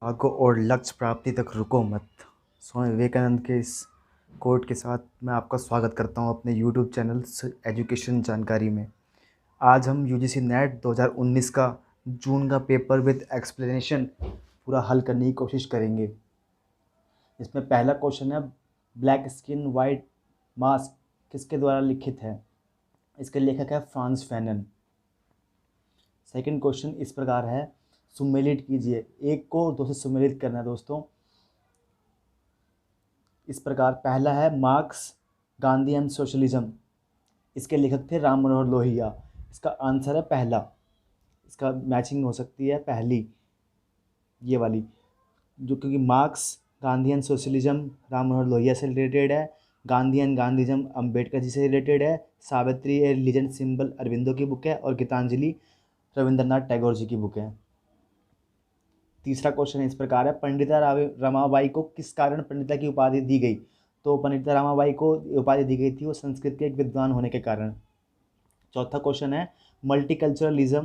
भागो और लक्ष्य प्राप्ति तक रुको मत। स्वामी विवेकानंद के इस कोट के साथ मैं आपका स्वागत करता हूं अपने यूट्यूब चैनल एजुकेशन जानकारी में। आज हम यूजीसी नेट 2019 का जून का पेपर विद एक्सप्लेनेशन पूरा हल करने की कोशिश करेंगे। इसमें पहला क्वेश्चन है, ब्लैक स्किन वाइट मास्क किसके द्वारा लिखित है? इसके लेखक है फ्रांस फैनन। सेकंड क्वेश्चन इस प्रकार है, सुमेलित कीजिए। एक को दो से सुमेलित करना है दोस्तों। इस प्रकार पहला है मार्क्स, गांधी एंड सोशलिज्म। इसके लेखक थे राम मनोहर लोहिया। इसका आंसर है पहला। इसका मैचिंग हो सकती है पहली, ये वाली, जो क्योंकि Marx, Gandhi and socialism Ram Manohar Lohia से रिलेटेड है। गांधी एंड गांधीज्म अम्बेडकर जी से रिलेटेड है। Savitri a legend symbol Aurobindo की बुक है। और गीतांजलि रविंद्रनाथ टैगोर जी की बुक है। तीसरा क्वेश्चन इस प्रकार है, पंडिता रमाबाई को किस कारण पंडिता की उपाधि दी गई? तो पंडिता रमाबाई को उपाधि दी गई थी वो संस्कृत के एक विद्वान होने के कारण। चौथा क्वेश्चन है, multiculturalism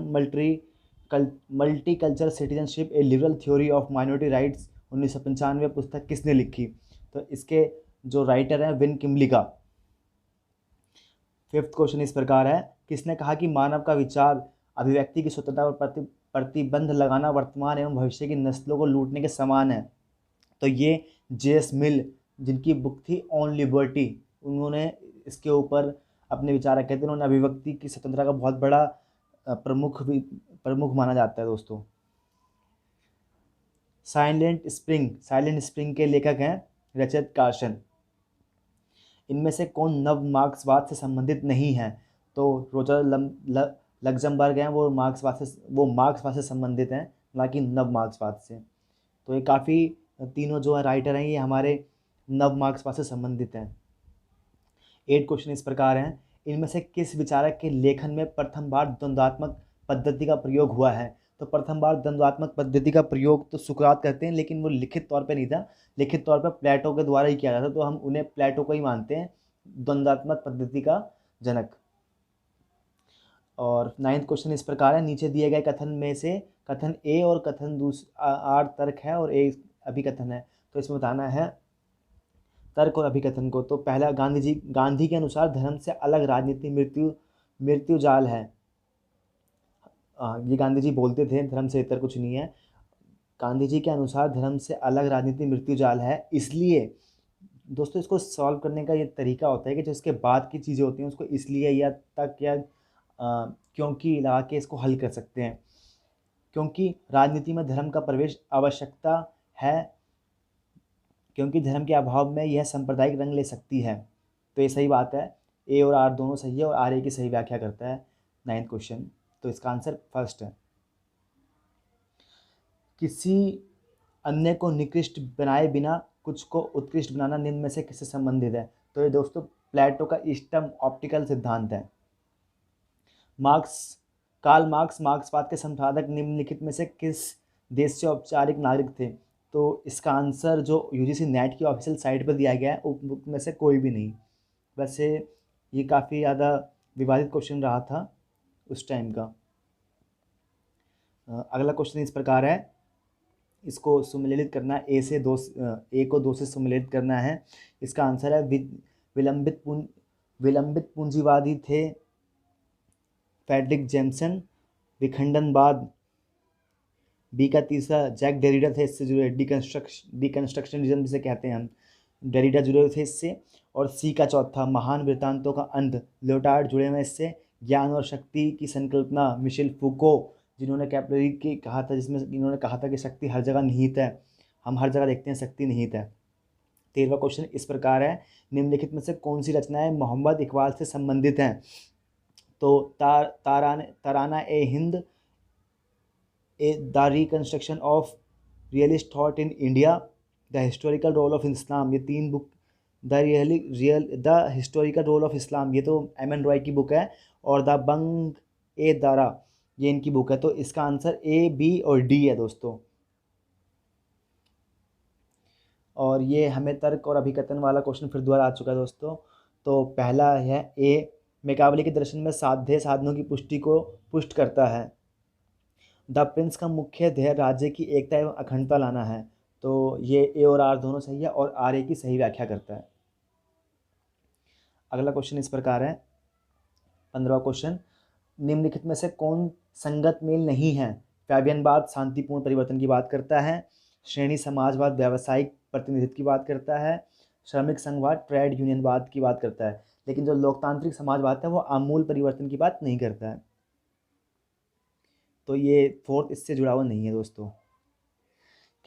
multicultural citizenship A liberal theory of minority rights 1995 पुस्तक किसने लिखी? तो इसके जो राइटर हैं विन किमली का। फिफ्थ क्वेश्चन इस प्रकार है, किसने कहा कि मानव का विचार, अभिव्यक्ति की स्वतंत्रता पर प्रतिबंध लगाना वर्तमान एवं भविष्य की नस्लों को लूटने के समान है? तो ये जेएस मिल, जिनकी बुक थी ऑन लिबर्टी, उन्होंने इसके ऊपर अपने विचार रखे थे। उन्होंने अभिव्यक्ति की स्वतंत्रता का बहुत बड़ा प्रमुख माना जाता है दोस्तों। साइलेंट स्प्रिंग के लेखक हैं रचत कार्सन। इनमें से कौन नव मार्क्सवाद से संबंधित नहीं है? तो रोजर लग्जमबर्ग हैं, वो मार्क्सवाद से संबंधित हैं, ना कि नव मार्क्सवाद से। तो ये काफ़ी, तीनों जो है राइटर हैं ये हमारे नव मार्क्सवाद से संबंधित हैं। 8 क्वेश्चन इस प्रकार हैं, इनमें से किस विचारक के लेखन में प्रथम बार द्वंद्वात्मक पद्धति का प्रयोग हुआ है? तो प्रथम बार द्वंद्वात्मक पद्धति का प्रयोग तो सुकरात करते हैं, लेकिन वो लिखित तौर पे नहीं था, लिखित तौर पे प्लेटो के द्वारा ही किया जाता, तो हम उन्हें प्लेटो को ही मानते हैं द्वंद्वात्मक पद्धति का जनक। और 9th क्वेश्चन इस प्रकार है, नीचे दिए गए कथन में से कथन ए और कथन आर तर्क है और ए अभिकथन है, तो इसमें बताना है तर्क और अभिकथन को। तो पहला, गांधी के अनुसार धर्म से अलग राजनीति मृत्यु जाल है। ये गांधी जी बोलते थे, धर्म से इतर कुछ नहीं है। गांधी जी के अनुसार धर्म से अलग राजनीति मृत्यु जाल है। इसलिए दोस्तों इसको सॉल्व करने का ये तरीका होता है कि जो इसके बाद की चीज़ें होती हैं उसको इसलिए या तक या क्योंकि लगा के इसको हल कर सकते हैं। क्योंकि राजनीति में धर्म का प्रवेश आवश्यकता है, क्योंकि धर्म के अभाव में यह सांप्रदायिक रंग ले सकती है। तो ये सही बात है, ए और आर दोनों सही है और आर ए की सही व्याख्या करता है। 9th क्वेश्चन, तो इसका आंसर फर्स्ट है। किसी अन्य को निकृष्ट बनाए बिना कुछ को उत्कृष्ट बनाना निम्न में से किससे संबंधित है? तो ये दोस्तों प्लेटो का इष्टतम ऑप्टिकल सिद्धांत है। कार्ल मार्क्स मार्क्सवाद के संपादक निम्नलिखित में से किस देश से औपचारिक नागरिक थे? तो इसका आंसर जो यूजीसी नेट की ऑफिशियल साइट पर दिया गया है उन में से कोई भी नहीं। वैसे ये काफ़ी ज़्यादा विवादित क्वेश्चन रहा था उस टाइम का। अगला क्वेश्चन इस प्रकार है, इसको सुमेलित करना है, ए को 2 से सुमेलित करना है। इसका आंसर है विलंबित पूंजीवादी थे फ्रेडरिक जेम्सन। विखंडनवाद, बी का तीसरा जैक डेरिडा थे, इससे जुड़े डिकंस्ट्रक्शनिज्म जिसे कहते हैं हम, डेरिडा जुड़े थे इससे। और सी का चौथा महान वृत्तांतों का अंत, लियोटार्ड जुड़े हुए इससे। ज्ञान और शक्ति की संकल्पना, मिशेल फूको, जिन्होंने कैपलरी की कहा था, जिसमें इन्होंने कहा था कि शक्ति हर जगह निहित है, हम हर जगह देखते हैं शक्ति निहित है। 13वां क्वेश्चन इस प्रकार है, निम्नलिखित में से कौन सी रचनाएं मोहम्मद इकबाल से संबंधित हैं? तो Tarana e Hind, the reconstruction of realist thought in India, the historical role of Islam, ये 3 book, the historical role of Islam, ये तो एम.एन. रॉय की बुक है। और द बंग ए दारा, ये इनकी बुक है। तो इसका आंसर ए, बी और डी है दोस्तों। और ये हमें तर्क और अभिकथन वाला क्वेश्चन फिर दोबारा आ चुका है दोस्तों। तो पहला है ए, मैकावली के दर्शन में साध्य साधनों की पुष्टि को पुष्ट करता है। द प्रिंस का मुख्य ध्येय राज्य की एकता एवं अखंडता लाना है। तो ये ए और आर दोनों सही है और आर ए की सही व्याख्या करता है। अगला क्वेश्चन इस प्रकार है, 15वां क्वेश्चन, निम्नलिखित में से कौन संगत मेल नहीं है? फैबियनवाद शांतिपूर्ण परिवर्तन की बात करता है, श्रेणी समाजवाद व्यावसायिक प्रतिनिधित्व की बात करता है, श्रमिक संघवाद ट्रेड यूनियनवाद की बात करता है। लेकिन जो लोकतांत्रिक समाजवाद है वो आमूल परिवर्तन की बात नहीं करता है। तो ये फोर्थ इससे जुड़ा हुआ नहीं है दोस्तों।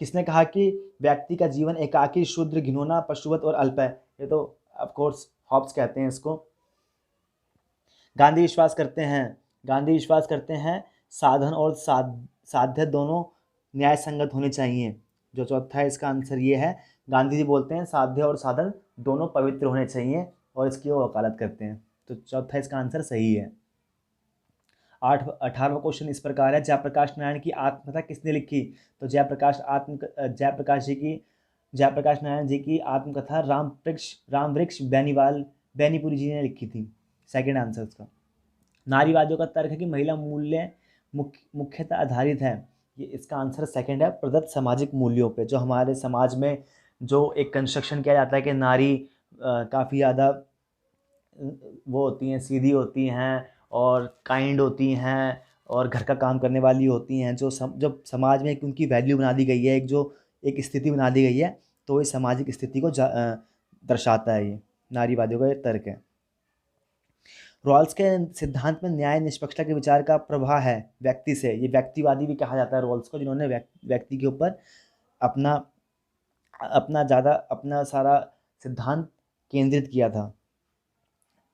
किसने कहा कि व्यक्ति का जीवन एकाकी, शूद्र, घिनौना, पशुवत और अल्प है? ये तो ऑफ कोर्स हॉब्स कहते हैं इसको। गांधी विश्वास करते हैं साधन और साध्य दोनों न्याय संगत होने चाहिए। जो चौथा है इसका आंसर ये है, गांधी जी बोलते हैं साध्य और साधन दोनों पवित्र होने चाहिए और इसकी वो वकालत करते हैं। तो चौथा इसका आंसर सही है। 18वां क्वेश्चन इस प्रकार है, जयप्रकाश नारायण की आत्मकथा किसने लिखी? तो जयप्रकाश नारायण जी की आत्मकथा रामवृक्ष बेनीपुरी जी ने लिखी थी। सेकंड आंसर उसका। नारीवादियों का तर्क है कि महिला मूल्य मुख्यतः आधारित है। ये इसका आंसर सेकंड है, प्रदत्त सामाजिक मूल्यों पे। जो हमारे समाज में जो एक कंस्ट्रक्शन किया जाता है कि नारी काफ़ी ज़्यादा वो होती हैं, सीधी होती हैं और काइंड होती हैं और घर का काम करने वाली होती हैं, जब समाज में एक उनकी वैल्यू बना दी गई है, एक स्थिति बना दी गई है, तो इस सामाजिक स्थिति को दर्शाता है। ये नारीवादियों का ये तर्क है। रॉल्स के सिद्धांत में न्याय निष्पक्षता के विचार का प्रवाह है व्यक्ति से। ये व्यक्तिवादी भी कहा जाता है रॉल्स को, जिन्होंने व्यक्ति के ऊपर अपना सारा सिद्धांत केंद्रित किया था।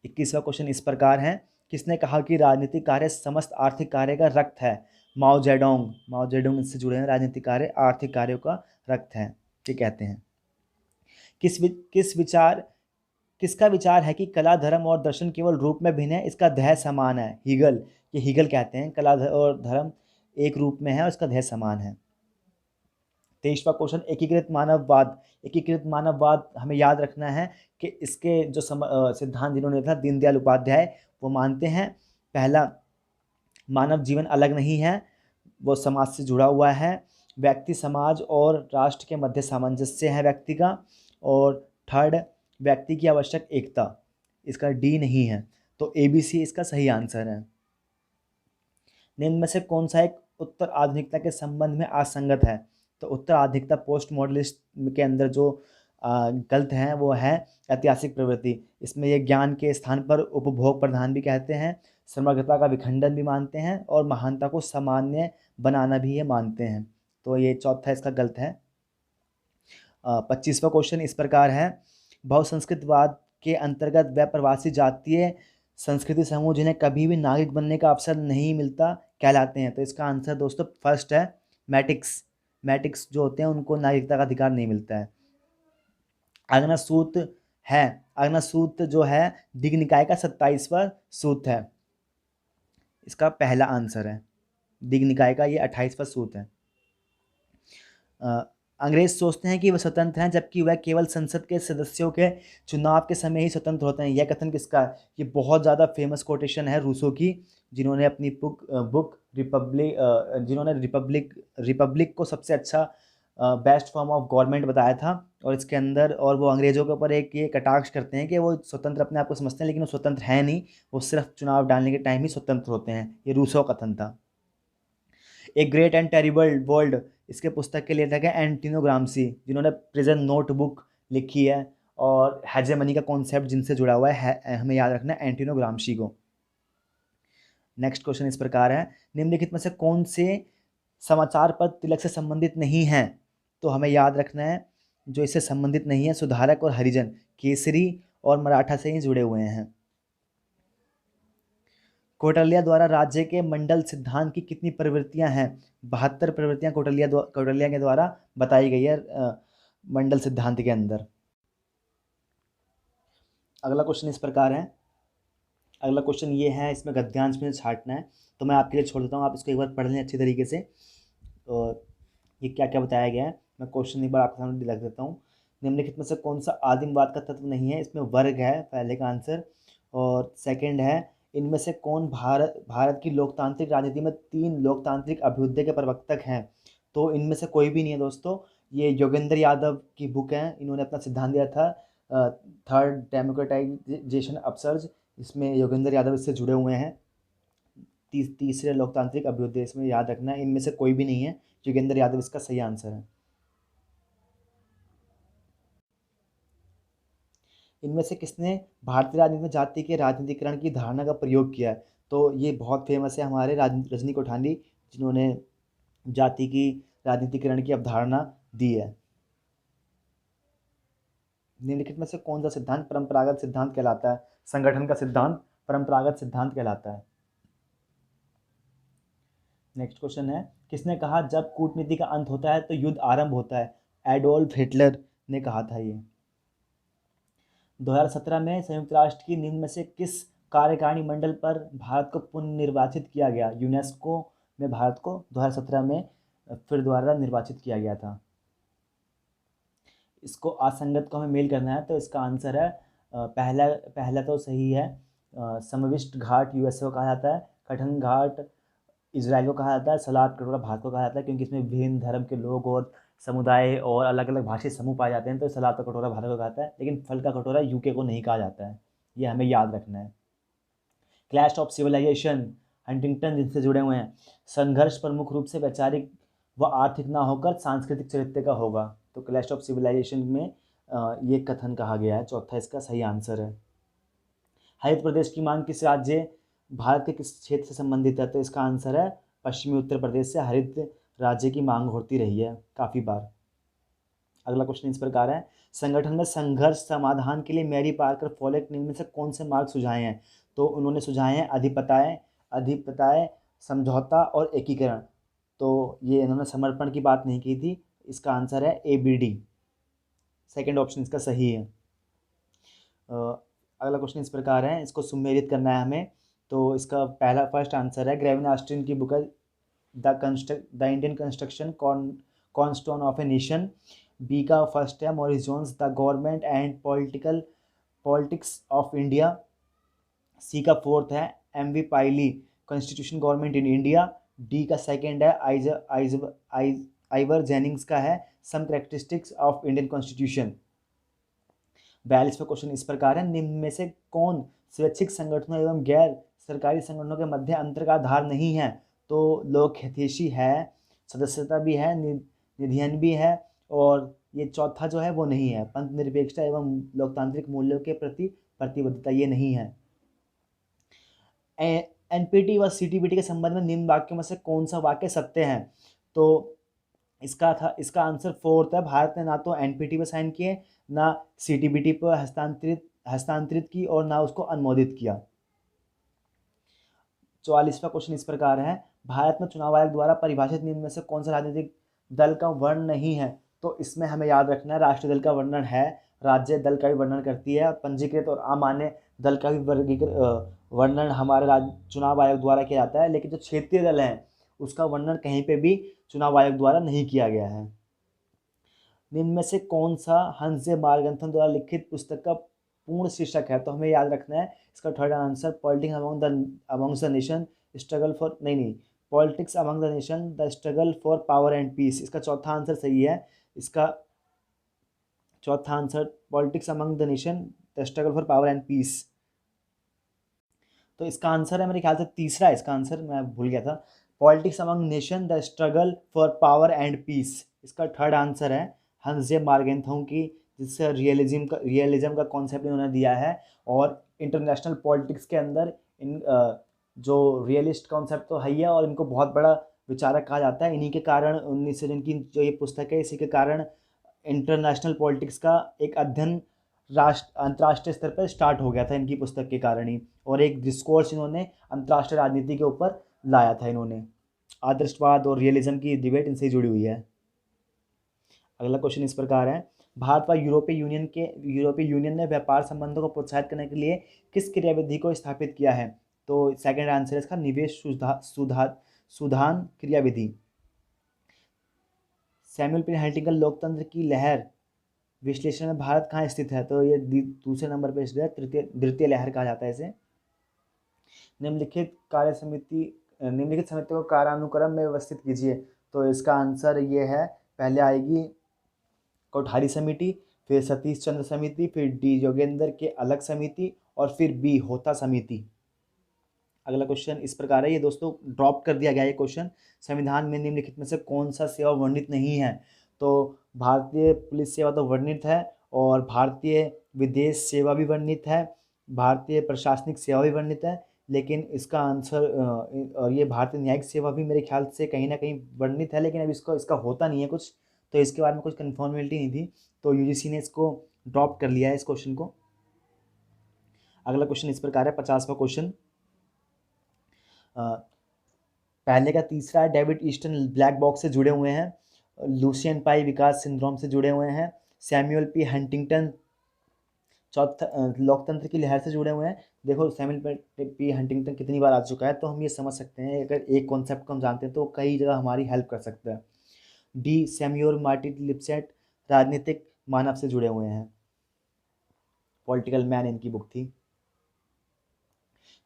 21वां क्वेश्चन इस प्रकार है, किसने कहा कि राजनीतिक कार्य समस्त आर्थिक कार्य का रक्त है? माओ जेडोंग इससे जुड़े हैं, राजनीतिक कार्य आर्थिक कार्यों का रक्त है, ये कहते हैं। किसका विचार है कि कला, धर्म और दर्शन केवल रूप में भिन्न है, इसका ध्येय समान है? हीगल। ये हीगल कहते हैं कला और धर्म एक रूप में है और इसका ध्येय समान है। 23वां क्वेश्चन, एकीकृत मानववाद हमें याद रखना है कि इसके जो सिद्धांत जिन्होंने था दीनदयाल उपाध्याय, वो मानते हैं पहला, मानव जीवन अलग नहीं है, वो समाज से जुड़ा हुआ है। व्यक्ति, समाज और राष्ट्र के मध्य सामंजस्य है व्यक्ति का। और थर्ड, व्यक्ति की आवश्यक एकता, इसका डी नहीं है। तो ABC इसका सही आंसर है। निम्न में से कौन सा एक उत्तर आधुनिकता के संबंध में असंगत है? तो उत्तर आधुनिकता पोस्ट मॉडर्निस्ट के अंदर जो गलत है वो है ऐतिहासिक प्रवृत्ति। इसमें ये ज्ञान के स्थान पर उपभोग प्रधान भी कहते हैं, समग्रता का विखंडन भी मानते हैं और महानता को सामान्य बनाना भी ये मानते हैं। तो ये चौथा इसका गलत है। 25वां क्वेश्चन इस प्रकार है, बहुसंस्कृतवाद के अंतर्गत वह प्रवासी जातीय संस्कृति समूह जिन्हें कभी भी नागरिक बनने का अवसर नहीं मिलता कहलाते हैं? तो इसका आंसर दोस्तों फर्स्ट है, मैटिक्स जो होते हैं उनको नागरिकता का अधिकार नहीं मिलता है। अग्नसूत जो है दिग निकाय का 27वां सूत है, इसका पहला आंसर है। दिग निकाय का ये 28वां सूत है। अंग्रेज सोचते हैं कि वह स्वतंत्र हैं जबकि वह केवल संसद के सदस्यों के चुनाव के समय ही स्वतंत्र होते हैं। यह कथन किसका है? ये बहुत ज़्यादा फेमस कोटेशन है रूसो की, जिन्होंने अपनी बुक रिपब्लिक को सबसे अच्छा बेस्ट फॉर्म ऑफ गवर्नमेंट बताया था। और इसके अंदर और वो अंग्रेज़ों के ऊपर एक ये कटाक्ष करते हैं कि वो स्वतंत्र अपने आप को समझते हैं, लेकिन वो स्वतंत्र है नहीं, वो सिर्फ चुनाव डालने के टाइम ही स्वतंत्र होते हैं। ये रूसो कथन था। A great and terrible world, इसके पुस्तक के लेखक है एंटोनियो ग्राम्सी, जिन्होंने प्रिजन नोटबुक लिखी है और हेजेमनी का कॉन्सेप्ट जिनसे जुड़ा हुआ है हमें याद रखना है एंटोनियो ग्राम्सी को। नेक्स्ट क्वेश्चन इस प्रकार है, निम्नलिखित में से कौन से समाचार पत्र तिलक से संबंधित नहीं हैं? तो हमें याद रखना है जो इससे संबंधित नहीं है, सुधारक और हरिजन, केसरी और मराठा से ही जुड़े हुए हैं। कौटिल्य द्वारा राज्य के मंडल सिद्धांत की कितनी प्रवृत्तियां हैं? 72 प्रवृत्तियां कौटिल्य के द्वारा बताई गई है मंडल सिद्धांत के अंदर। अगला क्वेश्चन इस प्रकार है, अगला क्वेश्चन ये है, इसमें गद्यांश में छांटना है, तो मैं आपके लिए छोड़ देता हूँ, आप इसको एक बार पढ़ लें अच्छी तरीके से। और ये क्या क्या बताया गया है मैं क्वेश्चन एक बार आपके सामने लिख देता हूँ। निम्नलिखित में से कौन सा आदिमवाद का तत्व नहीं है? इसमें वर्ग है पहले का आंसर, और सेकंड है इनमें से कौन भारत भारत की लोकतांत्रिक राजनीति में 3 लोकतांत्रिक अभ्युदय के प्रवर्तक हैं? तो इनमें से कोई भी नहीं है दोस्तों। ये योगेंद्र यादव की बुक है, इन्होंने अपना सिद्धांत दिया था थर्ड डेमोक्रेटाइजेशन अपसर्ज, इसमें योगेंद्र यादव इससे जुड़े हुए हैं। तीसरे लोकतांत्रिक अभ्युदय, इसमें याद रखना है इनमें से कोई भी नहीं है, योगेंद्र यादव इसका सही आंसर है। इनमें से किसने भारतीय राजनीति में जाति के राजनीतिकरण की धारणा का प्रयोग किया है? तो ये बहुत फेमस है हमारे रजनी कोठारी, जिन्होंने जाति की राजनीतिकरण की अवधारणा दी है। निम्नलिखित में से कौन सा सिद्धांत परंपरागत सिद्धांत कहलाता है? संगठन का सिद्धांत परंपरागत सिद्धांत कहलाता है। नेक्स्ट क्वेश्चन है, किसने कहा जब कूटनीति का अंत होता है तो युद्ध आरंभ होता है? एडोल्फ हिटलर ने कहा था ये। 2017 में संयुक्त राष्ट्र की निम्न में से किस कार्यकारिणी मंडल पर भारत को पुनर्निर्वाचित किया गया? यूनेस्को में भारत को 2017 में फिर दोबारा निर्वाचित किया गया था। इसको असंगत को हमें मेल करना है, तो इसका आंसर है पहला तो सही है, समविष्ट घाट यूएसए को कहा जाता है, कठन घाट इजराइल को कहा जाता है, सलाद कटोरा भारत को कहा जाता है, क्योंकि इसमें विभिन्न धर्म के लोग और समुदाय और अलग अलग भाषी समूह पाए जाते हैं, तो सलाद का कटोरा भारत को कहा जाता है, लेकिन फल का कटोरा यूके को नहीं कहा जाता है, ये हमें याद रखना है। क्लैश ऑफ सिविलाइजेशन, हंटिंगटन जिनसे जुड़े हुए हैं, संघर्ष प्रमुख रूप से वैचारिक व आर्थिक ना होकर सांस्कृतिक चरित्र का होगा। तो क्लैश ऑफ सिविलाइजेशन में ये कथन कहा गया है, चौथा इसका सही आंसर है। हरित प्रदेश की मांग किस राज्य भारत के किस क्षेत्र से संबंधित है? तो इसका आंसर है पश्चिमी उत्तर प्रदेश से हरित राज्य की मांग होती रही है काफ़ी बार। अगला क्वेश्चन इस प्रकार है, संगठन में संघर्ष समाधान के लिए मैरी पार्कर फोलेट निम्न में से कौन से मार्ग सुझाए हैं? तो उन्होंने सुझाए हैं अधिपताय, समझौता और एकीकरण। तो ये इन्होंने समर्पण की बात नहीं की थी, इसका आंसर है ABD, सेकेंड ऑप्शन इसका सही है। अगला क्वेश्चन इस प्रकार है, इसको सुमेलित करना है हमें, तो इसका फर्स्ट आंसर है ग्रेविन ऑस्टिन की बुक है the Indian construction cornerstone of a nation. B का फर्स्ट है Morris Jones the government and politics of India. C का फोर्थ है MV Pylee constitution government in India. D का सेकेंड है Ivor Jennings का है some characteristics of Indian constitution. 42वां question इस प्रकार है, निम्न में से कौन स्वैच्छिक संगठनों एवं गैर सरकारी संगठनों के मध्य अंतर का आधार नहीं है? तो लोक हितैषी है, सदस्यता भी है, निधियन भी है, और ये चौथा जो है वो नहीं है, पंथ निरपेक्षता एवं लोकतांत्रिक मूल्यों के प्रति प्रतिबद्धता, ये नहीं है। NPT व CTBT के संबंध में निम्न वाक्यों में से कौन सा वाक्य सत्य है? तो इसका आंसर फोर्थ है, भारत ने ना तो NPT पर साइन किए, ना CTBT पर हस्तांतरित की, और ना उसको अनुमोदित किया। 44वां क्वेश्चन इस प्रकार है, भारत में चुनाव आयोग द्वारा परिभाषित निम्न में से कौन सा राजनीतिक दल का वर्ण नहीं है? तो इसमें हमें याद रखना है राष्ट्रीय दल का वर्णन है, राज्य दल का भी वर्णन करती है, और पंजीकृत और अमान्य दल का भी वर्णन हमारे चुनाव आयोग द्वारा किया जाता है, लेकिन जो क्षेत्रीय दल हैं उसका वर्णन कहीं पे भी चुनाव आयोग द्वारा नहीं किया गया है। निम्न में से कौन सा हंस जे मार्गंथन द्वारा लिखित पुस्तक का पूर्ण शीर्षक है? तो हमें याद रखना है इसका third answer politics amongst the nation struggle for politics among the nation the struggle for power and peace. इसका चौथा आंसर सही है, इसका चौथा answer politics among the nation the struggle for power and peace. तो इसका आंसर है मेरे ख्याल से तीसरा, इसका आंसर मैं भूल गया था, politics among nation the struggle for power and peace. इसका थर्ड आंसर है हंस जे मार्गेंथों की, जिससे रियलिज्म का कॉन्सेप्ट इन्होंने दिया है, और इंटरनेशनल पॉलिटिक्स के अंदर इन जो रियलिस्ट कॉन्सेप्ट तो है ही है, और इनको बहुत बड़ा विचारक कहा जाता है। इन्हीं के कारण 1900 जिनकी जो ये पुस्तक है, इसी के कारण इंटरनेशनल पॉलिटिक्स का एक अध्ययन अंतर्राष्ट्रीय स्तर पर स्टार्ट हो गया था इनकी पुस्तक के कारण ही, और एक डिस्कोर्स इन्होंने अंतर्राष्ट्रीय राजनीति के यूपर लाया था इन्होंने। आदर्शवाद और रियलिज्म की डिबेट इनसे जुड़ी हुई है। अगला क्वेश्चन इस प्रकार है, भारत व यूरोपीय यूनियन ने व्यापार संबंधों को प्रोत्साहित करने के लिए किस क्रियाविधि को स्थापित किया है? तो सेकंड आंसर है इसका निवेश सुधान क्रियाविधि। सैमुअल पी हंटिंगटन लोकतंत्र की लहर विश्लेषण में भारत कहाँ स्थित है? तो ये दूसरे नंबर पर स्थित है, द्वितीय लहर कहा जाता है इसे। निम्नलिखित समितियों को कालानुक्रम में व्यवस्थित कीजिए। तो इसका आंसर ये है, पहले आएगी कोठारी समिति, फिर सतीश चंद्र समिति, फिर डी योगेंद्र के अलग समिति, और फिर बी होता समिति। अगला क्वेश्चन इस प्रकार है, ये दोस्तों ड्रॉप कर दिया गया ये क्वेश्चन, संविधान में निम्नलिखित में से कौन सा सेवा वर्णित नहीं है। तो भारतीय पुलिस सेवा तो वर्णित है, और भारतीय विदेश सेवा भी वर्णित है, भारतीय प्रशासनिक सेवा भी वर्णित है, लेकिन इसका आंसर और ये भारतीय न्यायिक सेवा भी मेरे ख्याल से कहीं ना कहीं वर्णित है, लेकिन अब इसका होता नहीं है कुछ, तो इसके बारे में कुछ कन्फर्मेलिटी नहीं थी, तो यूजीसी ने इसको ड्रॉप कर लिया है इस क्वेश्चन को। अगला क्वेश्चन इस प्रकार है, 50वां क्वेश्चन, पहले का तीसरा है, डेविड ईस्टन ब्लैक बॉक्स से जुड़े हुए हैं, लूसियन पाई विकास सिंड्रोम से जुड़े हुए हैं, सैमुअल पी हंटिंगटन चौथा लोकतंत्र की लहर से जुड़े हुए हैं। देखो सैमुअल पी हंटिंगटन कितनी बार आ चुका है, तो हम ये समझ सकते हैं, अगर एक कॉन्सेप्ट को हम जानते हैं तो कई जगह हमारी हेल्प कर सकता है। डी सैम्यूअल मार्टिन लिपसेट राजनीतिक मानव से जुड़े हुए हैं, पॉलिटिकल मैन इनकी बुक थी।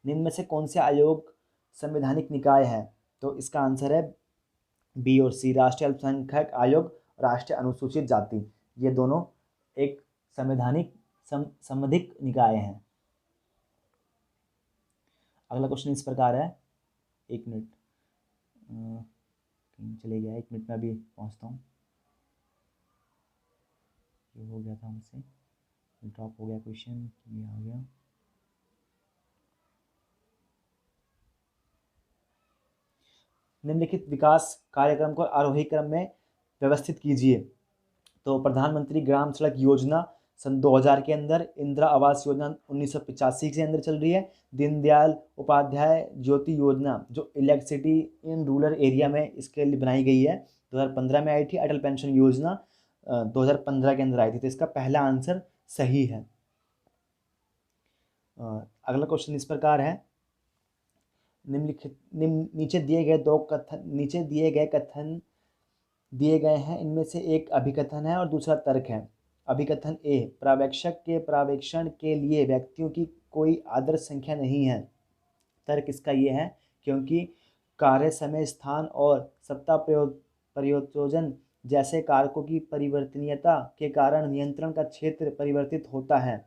निम्न में से कौन से आयोग संवैधानिक निकाय है। तो इसका आंसर है बी और सी, राष्ट्रीय अल्पसंख्यक आयोग, राष्ट्रीय अनुसूचित जाति, ये दोनों एक संवैधानिक संवैधानिक निकाय हैं। अगला क्वेश्चन इस प्रकार है, एक मिनट चले गया, एक मिनट में अभी पहुंचता हूँ, ये हो गया था हमसे, ड्रॉप हो गया क्वेश्चन, ये आ गया। निम्नलिखित विकास कार्यक्रम को आरोही क्रम में व्यवस्थित कीजिए। तो प्रधानमंत्री ग्राम सड़क योजना सन 2000 के अंदर, इंदिरा आवास योजना 1985 के अंदर चल रही है, दीनदयाल उपाध्याय ज्योति योजना जो इलेक्ट्रिसिटी इन रूरल एरिया में इसके लिए बनाई गई है 2015 में आई थी, अटल पेंशन योजना 2015 के अंदर आई थी, तो इसका पहला आंसर सही है। अगला क्वेश्चन इस प्रकार है, निम्नलिखित नीचे दिए गए कथन दिए गए हैं, इनमें से एक अभिकथन है और दूसरा तर्क है। अभिकथन ए, पर्यवेक्षक के पर्यवेक्षण के लिए व्यक्तियों की कोई आदर्श संख्या नहीं है। तर्क इसका ये है, क्योंकि कार्य समय स्थान और सत्ता प्रयोजन जैसे कारकों की परिवर्तनीयता के कारण नियंत्रण का क्षेत्र परिवर्तित होता है।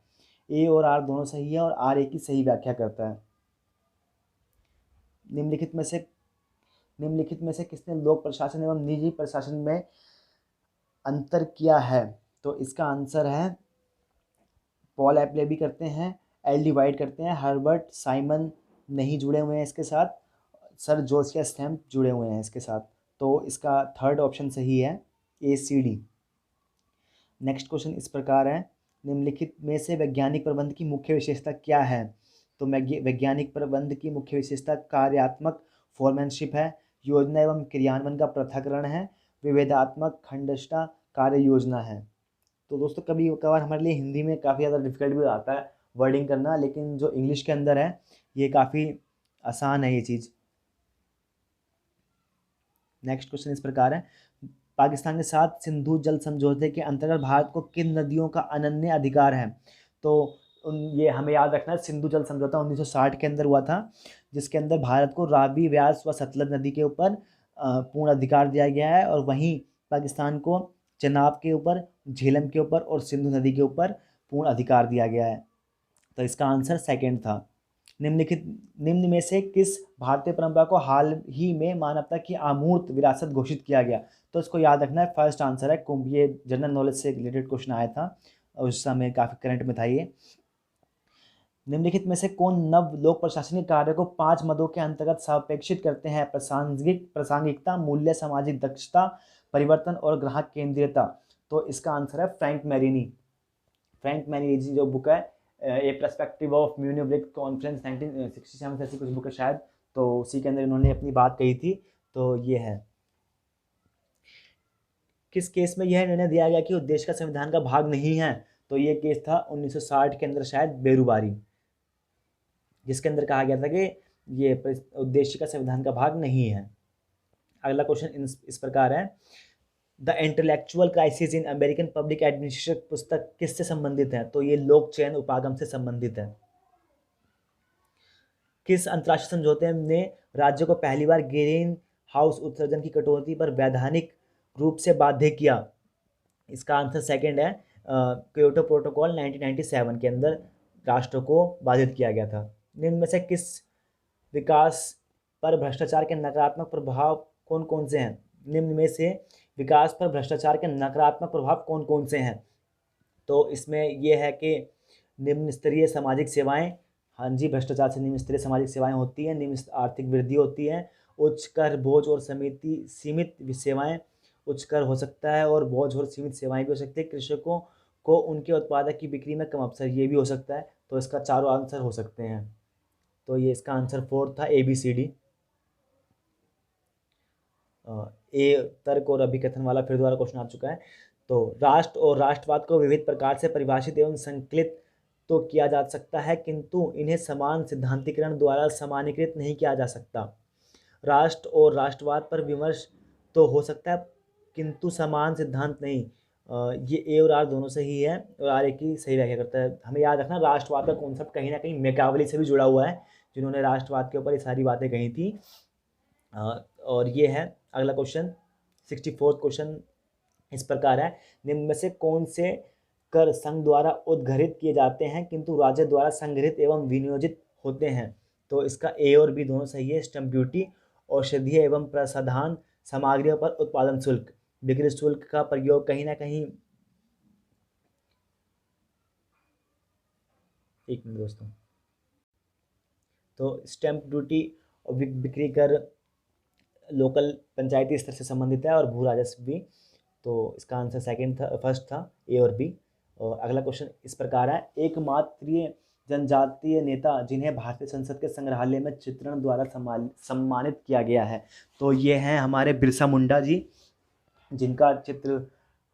ए और आर दोनों सही है, और आर ए की सही व्याख्या करता है। निम्नलिखित में से किसने लोक प्रशासन एवं निजी प्रशासन में अंतर किया है। तो इसका आंसर है पॉल एपलेबी करते हैं, एल डी वाइट करते हैं, हर्बर्ट साइमन नहीं जुड़े हुए हैं इसके साथ, सर जोसिया स्टैम्प जुड़े हुए हैं इसके साथ, तो इसका थर्ड ऑप्शन सही है, ए सी डी। नेक्स्ट क्वेश्चन इस प्रकार है, निम्नलिखित में से वैज्ञानिक प्रबंध की मुख्य विशेषता क्या है। तो वैज्ञानिक प्रबंध की मुख्य विशेषता कार्यात्मक फोरमैनशिप है, योजना एवं क्रियान्वयन का पृथक्करण है, विभेदात्मक खंडशता कार्य योजना है। तो दोस्तों कभी कभार हमारे लिए हिंदी में काफ़ी ज़्यादा डिफिकल्ट भी आता है वर्डिंग करना, लेकिन जो इंग्लिश के अंदर है ये काफ़ी आसान है ये चीज़। नेक्स्ट क्वेश्चन इस प्रकार है, पाकिस्तान के साथ सिंधु जल समझौते के अंतर्गत भारत को किन नदियों का अनन्य अधिकार है। तो ये हमें याद रखना है, सिंधु जल समझौता 1960 के अंदर हुआ था, जिसके अंदर भारत को रावी, व्यास व सतलज नदी के ऊपर पूर्ण अधिकार दिया गया है, और वहीं पाकिस्तान को चेनाब के ऊपर, झेलम के ऊपर और सिंधु नदी के ऊपर पूर्ण अधिकार दिया गया है। तो इसका आंसर सेकंड था। निम्न में से किस भारतीय परंपरा को हाल ही में मानवता की अमूर्त विरासत घोषित किया गया। तो इसको याद रखना है, फर्स्ट आंसर है कुंभ, ये जनरल नॉलेज से रिलेटेड क्वेश्चन आया था, उस समय काफ़ी करंट में था ये। निम्नलिखित में से कौन नव लोक प्रशासनिक कार्य को 5 मदों के अंतर्गत सापेक्षित करते हैं। प्रासंगिकता, मूल्य, सामाजिक दक्षता, परिवर्तन और ग्राहक केंद्रीयता। तो इसका आंसर है फ्रैंक मैरिनी जो बुक है, ए पर्सपेक्टिव ऑफ म्यूनिख कॉन्फ्रेंस 1967 ऐसी कुछ बुक है शायद, तो उसी के अंदर इन्होंने अपनी बात कही थी। तो ये है, किस केस में यह निर्णय दिया गया कि उद्देश्य का संविधान का भाग नहीं है। तो ये केस था 1960 के अंदर शायद, बेरुबारी, जिसके अंदर कहा गया था कि ये उद्देश्य का संविधान का भाग नहीं है। अगला क्वेश्चन इस प्रकार है, the intellectual crisis in American public administration पुस्तक किससे संबंधित है। तो ये लोक चयन उपागम से संबंधित है। किस अंतर्राष्ट्रीय समझौते ने राज्य को पहली बार ग्रीन हाउस उत्सर्जन की कटौती पर वैधानिक रूप से बाध्य किया? इसका आंसर सेकंड है, क्योटो प्रोटोकॉल 1997 के अंदर राष्ट्रों को बाधित किया गया था। निम्न में से किस विकास पर भ्रष्टाचार के नकारात्मक प्रभाव कौन कौन से हैं? निम्न में से विकास पर भ्रष्टाचार के नकारात्मक प्रभाव कौन कौन से हैं? तो इसमें यह है कि निम्न स्तरीय सामाजिक सेवाएं, हाँ जी, भ्रष्टाचार से निम्न स्तरीय सामाजिक सेवाएं होती हैं, निम्न आर्थिक वृद्धि होती है, उच्च कर बोझ और सीमित सेवाएं, उच्च कर हो सकता है और बोझ और सीमित सेवाएं भी हो सकती है, कृषकों को उनके उत्पादक की बिक्री में कम अवसर, ये भी हो सकता है। तो इसका चारों आंसर हो सकते हैं। तो ये इसका आंसर 4 था, ABCD। ए तर्क और अभिकथन वाला फिर दोबारा क्वेश्चन आ चुका है। तो राष्ट्र और राष्ट्रवाद को विविध प्रकार से परिभाषित एवं संकलित तो किया जा सकता है, किंतु इन्हें समान सिद्धांतीकरण द्वारा सामान्यीकृत नहीं किया जा सकता। राष्ट्र और राष्ट्रवाद पर विमर्श तो हो सकता है, किंतु समान सिद्धांत नहीं। ये ए और आर दोनों सही है और आर एक की सही व्याख्या करता है। हमें याद रखना, राष्ट्रवाद का कॉन्सेप्ट कहीं ना कहीं मैकियावेली से भी जुड़ा हुआ है, जिन्होंने राष्ट्रवाद के ऊपर ये सारी बातें कही थी। और ये है अगला क्वेश्चन, 64वां क्वेश्चन इस प्रकार है, निम्न में से कौन से कर संघ द्वारा उद्घरित किए जाते हैं किंतु राज्य द्वारा संग्रहित एवं विनियोजित होते हैं? तो इसका ए और बी दोनों सही है। स्टैंप ड्यूटी, औषधीय एवं प्रसाधन सामग्रियों पर उत्पादन शुल्क, बिक्री शुल्क का प्रयोग कहीं ना कहीं, एक मिनट दोस्तों, तो स्टैंप ड्यूटी और बिक्री कर लोकल पंचायती स्तर से संबंधित है और भू राजस्व भी। तो इसका आंसर सेकंड था, फर्स्ट था, ए और बी। और अगला क्वेश्चन इस प्रकार है, एकमात्र जनजातीय नेता जिन्हें भारतीय संसद के संग्रहालय में चित्रण द्वारा सम्मानित किया गया है? तो ये हैं हमारे बिरसा मुंडा जी, जिनका चित्र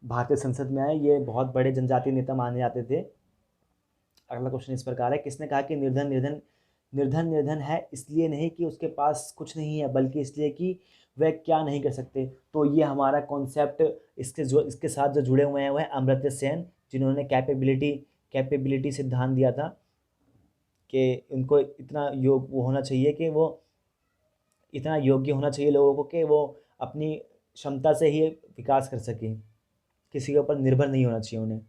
भारतीय संसद में है। ये बहुत बड़े जनजातीय नेता माने जाते थे। अगला क्वेश्चन इस प्रकार है, किसने कहा कि निर्धन है इसलिए नहीं कि उसके पास कुछ नहीं है, बल्कि इसलिए कि वह क्या नहीं कर सकते? तो ये हमारा कॉन्सेप्ट इसके साथ जो जुड़े हुए हैं वह अमर्त्य सेन, जिन्होंने कैपेबिलिटी सिद्धांत दिया था कि उनको इतना वो होना चाहिए कि वो इतना योग्य होना चाहिए लोगों को कि वो अपनी क्षमता से ही विकास कर सकें, किसी के ऊपर निर्भर नहीं होना चाहिए उन्हें।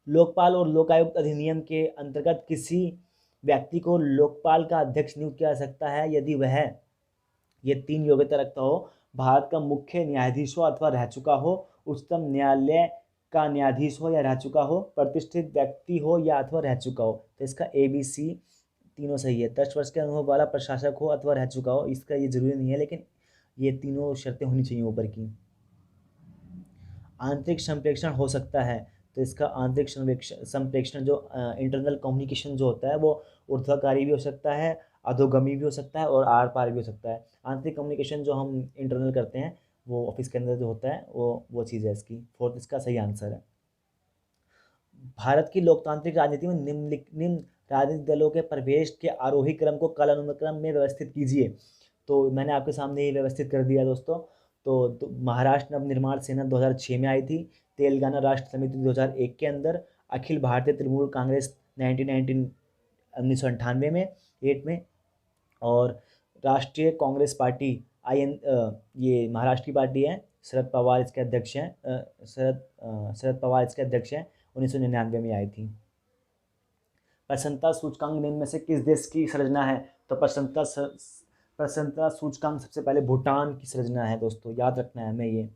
लोकपाल और लोकायुक्त अधिनियम के अंतर्गत किसी व्यक्ति को लोकपाल का अध्यक्ष नियुक्त किया जा सकता है यदि वह ये 3 योग्यता रखता हो: भारत का मुख्य न्यायाधीश हो अथवा रह चुका हो, उच्चतम न्यायालय का न्यायाधीश हो या रह चुका हो, प्रतिष्ठित व्यक्ति हो या अथवा रह चुका हो। तो इसका ABC तीनों सही है। 10 वर्ष के अनुभव वाला प्रशासक हो अथवा रह चुका हो, इसका ये जरूरी नहीं है, लेकिन ये तीनों शर्तें होनी चाहिए ऊपर की। आंतरिक संप्रेषण हो सकता है, तो इसका आंतरिक संप्रेषण जो इंटरनल कम्युनिकेशन जो होता है वो ऊर्ध्वकारी भी हो सकता है, अधोगमी भी हो सकता है और आर पार भी हो सकता है। आंतरिक कम्युनिकेशन जो हम इंटरनल करते हैं वो ऑफिस के अंदर जो होता है वो चीज़ है इसकी। फोर्थ इसका सही आंसर है। भारत की लोकतांत्रिक राजनीति में निम्न राजनीतिक दलों के प्रवेश के आरोही क्रम को कालानुक्रम में व्यवस्थित कीजिए। तो मैंने आपके सामने ये व्यवस्थित कर दिया दोस्तों। तो महाराष्ट्र नवनिर्माण सेना 2006 में आई थी, तेलंगाना राष्ट्र समिति 2001 के अंदर, अखिल भारतीय तृणमूल कांग्रेस 1998 में 8 में, और राष्ट्रीय कांग्रेस पार्टी ये महाराष्ट्र की पार्टी है, शरद पवार इसके अध्यक्ष हैं, शरद पवार इसके अध्यक्ष हैं, 1999 में आई थी। प्रसन्नता सूचकांक निम्न में से किस देश की संरचना है? तो प्रसन्नता सूचकांक सबसे पहले भूटान की संरचना है दोस्तों, याद रखना है हमें ये।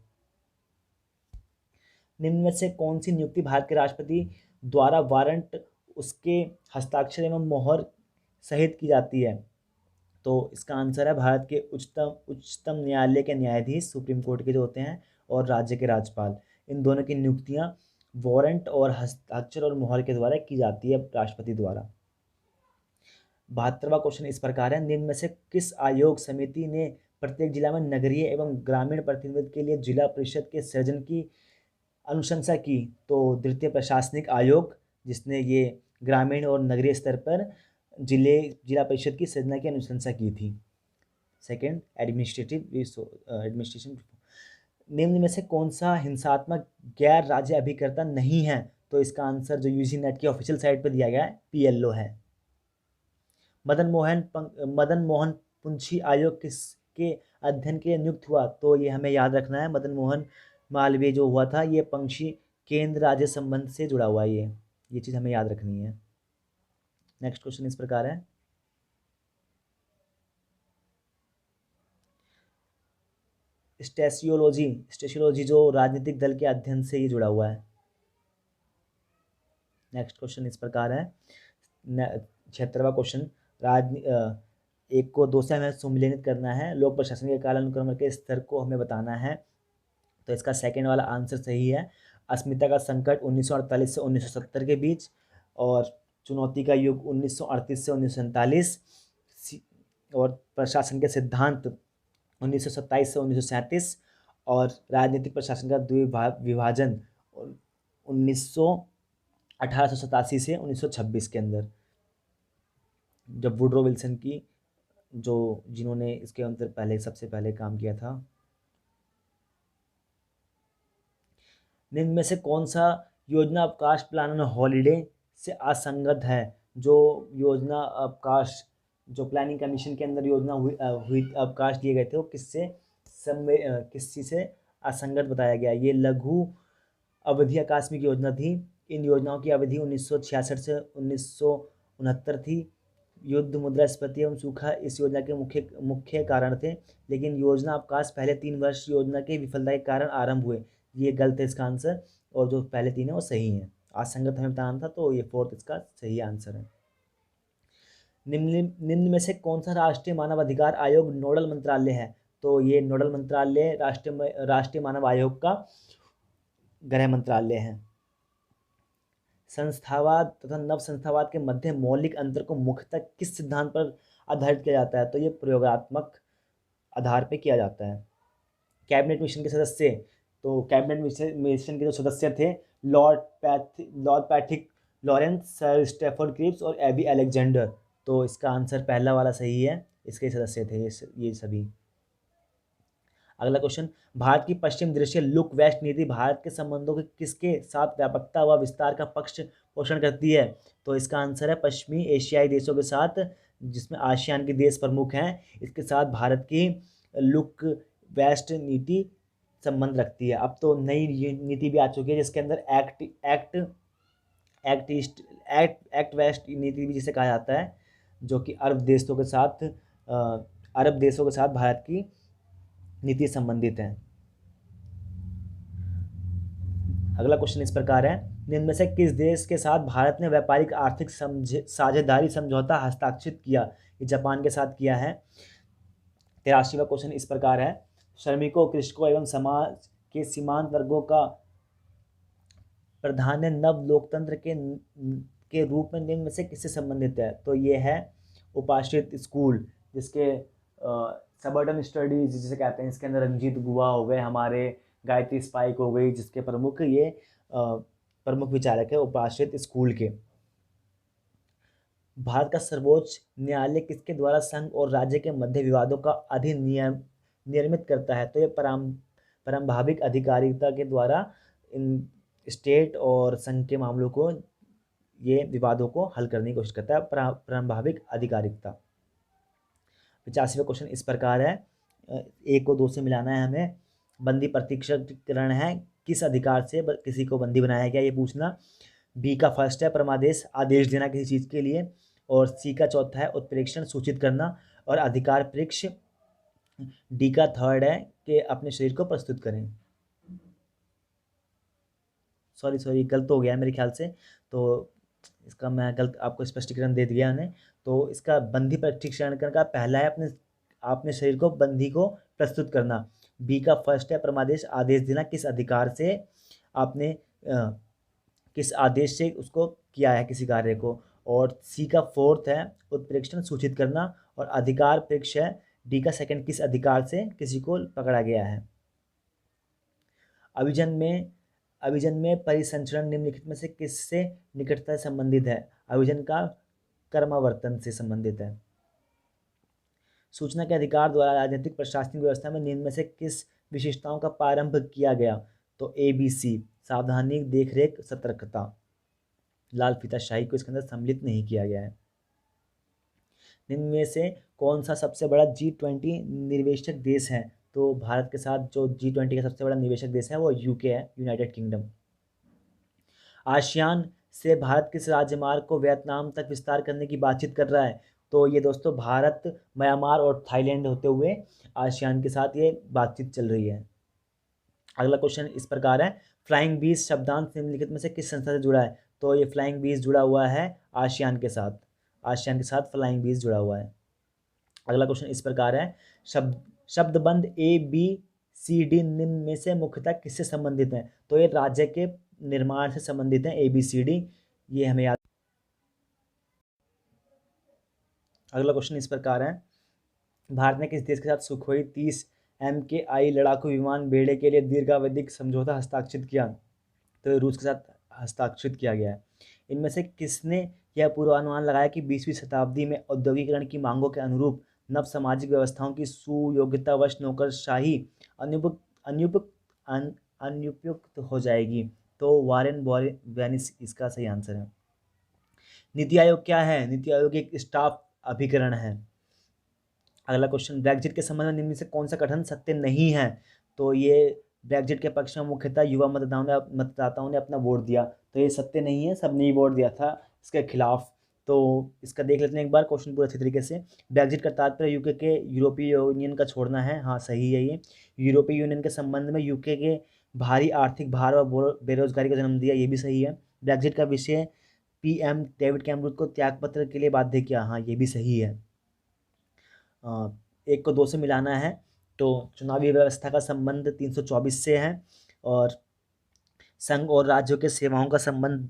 निम्न में से कौन सी नियुक्ति भारत के राष्ट्रपति द्वारा वारंट उसके हस्ताक्षर एवं मोहर सहित की जाती है? तो इसका आंसर है भारत के उच्चतम न्यायालय के न्यायाधीश, सुप्रीम कोर्ट के जो होते हैं, और राज्य के राज्यपाल, इन दोनों की नियुक्तियां वारंट और हस्ताक्षर और मोहर के द्वारा की जाती है राष्ट्रपति द्वारा। 72वां क्वेश्चन इस प्रकार है, निम्न में से किस आयोग समिति ने प्रत्येक जिला में नगरीय एवं ग्रामीण प्रतिनिधित्व के लिए जिला परिषद के सृजन की अनुशंसा की? तो द्वितीय प्रशासनिक आयोग, जिसने ये ग्रामीण और नगरीय स्तर पर जिला परिषद की सृजना की अनुशंसा की थी। Second administration. निम्न में से कौन सा हिंसात्मक गैर राज्य अभिकर्ता नहीं है? तो इसका आंसर जो UG नेट की ऑफिशियल साइट पर दिया गया है, PLO है। मदन मोहन पुंछी आयोग किसके अध्ययन के लिए नियुक्त हुआ? तो ये हमें याद रखना है, मदन मोहन मालवीय जो हुआ था ये पंछी केंद्र राज्य संबंध से जुड़ा हुआ है। ये चीज़ हमें याद रखनी है। नेक्स्ट क्वेश्चन इस प्रकार है, स्टेशियोलॉजी जो राजनीतिक दल के अध्ययन से ही जुड़ा हुआ है। नेक्स्ट क्वेश्चन इस प्रकार है, 76वां क्वेश्चन, एक को दो से हमें सुमिलित करना है, लोक प्रशासन के कालानुक्रम के स्तर को हमें बताना है। तो इसका सेकंड वाला आंसर सही है। अस्मिता का संकट 1948 से 1970 के बीच, और चुनौती का युग 1938 से 1947, और प्रशासन के सिद्धांत 1927 से 1937, और राजनीतिक प्रशासन का विभाजन 1887 से 1926 के अंदर, जब वुडरो विल्सन की जिन्होंने इसके अंदर सबसे पहले काम किया था। निम्न में से कौन सा योजना अवकाश प्लान हॉलीडे से असंगत है? जो योजना अवकाश जो प्लानिंग कमीशन के अंदर योजना हुई अवकाश दिए गए थे वो किस चीज़ से असंगत बताया गया? ये लघु अवधि आकस्मिक योजना थी। इन योजनाओं की अवधि 1966 से 1969 थी। युद्ध, मुद्रास्फीति एवं सूखा इस योजना के मुख्य कारण थे, लेकिन योजना अवकाश पहले 3 वर्ष योजना की विफलता के कारण आरंभ हुए। ये गलत है इसका आंसर, और जो पहले 3 है वो सही है। असंगत हमें बताना था, तो ये फोर्थ इसका सही आंसर है। निम्न में से कौन सा राष्ट्रीय मानव अधिकार आयोग नोडल मंत्रालय है? तो ये नोडल मंत्रालय राष्ट्रीय मानव आयोग का गृह मंत्रालय है। संस्थावाद तथा नव संस्थावाद के मध्य मौलिक अंतर को मुख्यतः किस सिद्धांत पर आधारित किया जाता है? तो ये प्रयोगात्मक आधार पर किया जाता है। कैबिनेट मिशन के सदस्य, तो कैबिनेट मिशन के जो सदस्य थे Lord Patrick Lawrence, sir Stafford Cripps और एबी अलेक्जेंडर। तो इसका आंसर पहला वाला सही है, इसके सदस्य थे ये सभी। अगला क्वेश्चन, भारत की पश्चिम दृश्य लुक वेस्ट नीति भारत के संबंधों के किसके साथ व्यापकता व विस्तार का पक्ष पोषण करती है? तो इसका आंसर है पश्चिमी एशियाई देशों के साथ, जिसमें आसियान के देश प्रमुख हैं। इसके साथ भारत की लुक वेस्ट नीति संबंध रखती है। अब तो नई नीति भी आ चुकी है जिसके अंदर एक्ट वेस्ट नीति भी जिसे कहा जाता है, जो कि अरब देशों के साथ भारत की नीति संबंधित है। अगला क्वेश्चन इस प्रकार है, निम्न में से किस देश के साथ भारत ने व्यापारिक आर्थिक साझेदारी समझौता हस्ताक्षरित किया? ये जापान के साथ किया है। 83वां क्वेश्चन इस प्रकार है, श्रमिकों, कृषकों एवं समाज के सीमांत वर्गों का प्राधान्य नव लोकतंत्र के रूप में निम्न में से किससे संबंधित है? तो ये है उपाश्रित स्कूल, जिसके सबर्डन स्टडीज जिसे कहते हैं, इसके अंदर रंजीत गुहा हो गए, हमारे गायत्री स्पाइक हो गई, जिसके प्रमुख विचारक है उपाश्रित स्कूल के। भारत का सर्वोच्च न्यायालय किसके द्वारा संघ और राज्य के मध्य विवादों का निर्मित करता है? तो ये परंभाविक अधिकारिता के द्वारा इन स्टेट और संघ के मामलों को, ये विवादों को हल करने की कोशिश करता है, परंभाविक अधिकारिता। 85वां क्वेश्चन इस प्रकार है, 1 को 2 से मिलाना है हमें। बंदी प्रत्यक्षीकरण है, किस अधिकार से किसी को बंदी बनाया गया, ये पूछना। बी का फर्स्ट है परमादेश, आदेश देना किसी चीज़ के लिए, और सी का चौथा है उत्प्रेक्षण, सूचित करना, और अधिकार परीक्ष। डी का थर्ड है कि अपने शरीर को प्रस्तुत करें। सॉरी गलत हो गया मेरे ख्याल से, तो इसका मैं गलत आपको स्पष्टीकरण दे दिया मैंने। तो इसका बंदी प्रत्यक्षीकरण का पहला है अपने शरीर को बंदी को प्रस्तुत करना। बी का फर्स्ट है परमादेश, आदेश देना, किस अधिकार से आपने किस आदेश से उसको किया है किसी कार्य को। और सी का फोर्थ है उत्प्रेक्षण, सूचित करना, और अधिकार परीक्ष है डी का सेकंड, किस अधिकार से किसी को पकड़ा गया है। अभिजन में परिसंचरण निम्नलिखित में से किससे निकटता संबंधित है? अभिजन का कर्मावर्तन से संबंधित है। सूचना के अधिकार द्वारा राजनीतिक प्रशासनिक व्यवस्था में निम्न में से किस विशेषताओं का प्रारंभ किया गया? तो ABC, सावधानी, देखरेख, सतर्कता। लाल फीताशाही को इसके अंदर सम्मिलित नहीं किया गया है। निम्न में से कौन सा सबसे बड़ा G20 निवेशक देश है? तो भारत के साथ जो G20 का सबसे बड़ा निवेशक देश है वो यूके है, यूनाइटेड किंगडम। आसियान से भारत किस राजमार्ग को वियतनाम तक विस्तार करने की बातचीत कर रहा है? तो ये दोस्तों भारत, म्यांमार और थाईलैंड होते हुए आसियान के साथ ये बातचीत चल रही है। अगला क्वेश्चन इस प्रकार है, फ्लाइंग बीज शब्दांश निम्नलिखित में से किस संस्था से जुड़ा है? तो ये फ्लाइंग बीज जुड़ा हुआ है आसियान के साथ, आसियान के साथ फ्लाइंग बीज जुड़ा हुआ है। अगला क्वेश्चन इस प्रकार है, शब्दबंध ABCD निम्न में से मुख्यतः किससे संबंधित है? तो ये राज्य के निर्माण से संबंधित है ABCD, ये हमें याद। अगला क्वेश्चन इस प्रकार है, भारत ने किस देश के साथ सुखोई 30 MKI लड़ाकू विमान बेड़े के लिए दीर्घावधिक समझौता हस्ताक्षरित किया? तो ये रूस के साथ हस्ताक्षरित किया गया है। इनमें से किसने यह पूर्वानुमान लगाया कि 20वीं शताब्दी में औद्योगिकरण की मांगों के अनुरूप नव सामाजिक व्यवस्थाओं की सुयोग्यतावश नौकरशाही अनुपयुक्त हो जाएगी? तो वारेन बेनिस इसका सही आंसर है। नीति आयोग क्या है? नीति आयोग एक स्टाफ अभिकरण है। अगला क्वेश्चन, ब्रेग्जिट के संबंध में निम्न में से कौन सा कथन सत्य नहीं है? तो ये ब्रेग्जिट के पक्ष में मुख्यतः युवा मतदाताओं ने अपना वोट दिया, तो ये सत्य नहीं है, सबने ही वोट दिया था इसके खिलाफ। तो इसका देख लेते हैं एक बार क्वेश्चन पूरा अच्छी तरीके से। ब्रेग्जिट का तात्पर्य यूके के यूरोपीय यूनियन का छोड़ना है, हाँ सही है ये। यूरोपीय यूनियन के संबंध में यूके के भारी आर्थिक भार और बेरोजगारी को जन्म दिया, ये भी सही है। ब्रेग्जिट का विषय PM डेविड कैमरून को त्यागपत्र के लिए बाध्य किया, हाँ ये भी सही है। एक को दो से मिलाना है, तो चुनावी व्यवस्था का संबंध 324 से है, और संघ और राज्यों के सेवाओं का संबंध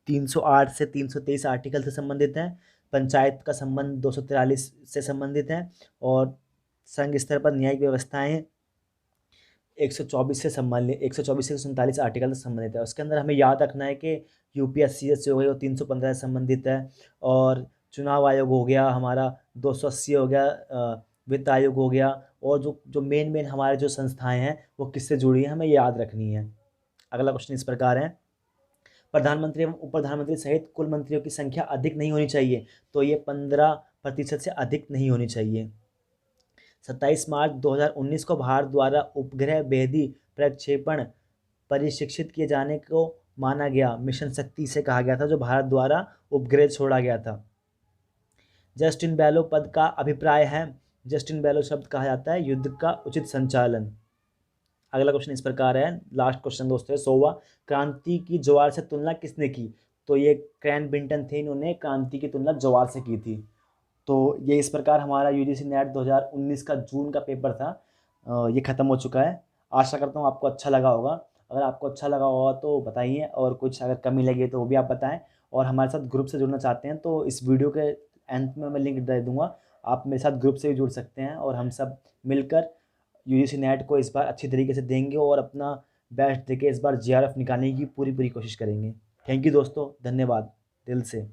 308 से 323 आर्टिकल से संबंधित है। पंचायत का संबंध 243 से संबंधित है, और संघ स्तर पर न्यायिक व्यवस्थाएं 124 से संबंधित, 124 से 147 आर्टिकल से संबंधित है। उसके अंदर हमें याद रखना है कि UPSC हो गई वो 315 से संबंधित है, और चुनाव आयोग हो गया हमारा 280 हो गया, वित्त आयोग हो गया, और जो मेन हमारे जो संस्थाएं हैं वो किससे जुड़ी हैं हमें याद रखनी है। अगला क्वेश्चन इस प्रकार है, प्रधानमंत्री एवं उप प्रधानमंत्री सहित कुल मंत्रियों की संख्या अधिक नहीं होनी चाहिए? तो ये 15% से अधिक नहीं होनी चाहिए। 27 मार्च 2019 को भारत द्वारा उपग्रह भेदी प्रक्षेपण परिशिक्षित किए जाने को माना गया मिशन शक्ति से कहा गया था, जो भारत द्वारा उपग्रह छोड़ा गया था। जस्टिन बेलो पद का अभिप्राय है? जस्टिन बेलो शब्द कहा जाता है युद्ध का उचित संचालन। अगला क्वेश्चन इस प्रकार है, लास्ट क्वेश्चन दोस्तों, 100वां, क्रांति की ज्वार से तुलना किसने की? तो ये क्रैनबेंटन थे, इन्होंने क्रांति की तुलना ज्वार से की थी। तो ये इस प्रकार हमारा UGC नेट 2019 का जून का पेपर था, ये ख़त्म हो चुका है। आशा करता हूँ आपको अच्छा लगा होगा। अगर आपको अच्छा लगा होगा तो बताइए, और कुछ अगर कमी लगी तो वो भी आप बताएं। और हमारे साथ ग्रुप से जुड़ना चाहते हैं तो इस वीडियो के अंत में मैं लिंक दे दूँगा, आप मेरे साथ ग्रुप से भी जुड़ सकते हैं, और हम सब मिलकर UGC नेट को इस बार अच्छी तरीके से देंगे और अपना बेस्ट देके इस बार JRF निकालने की पूरी कोशिश करेंगे। थैंक यू दोस्तों, धन्यवाद दिल से।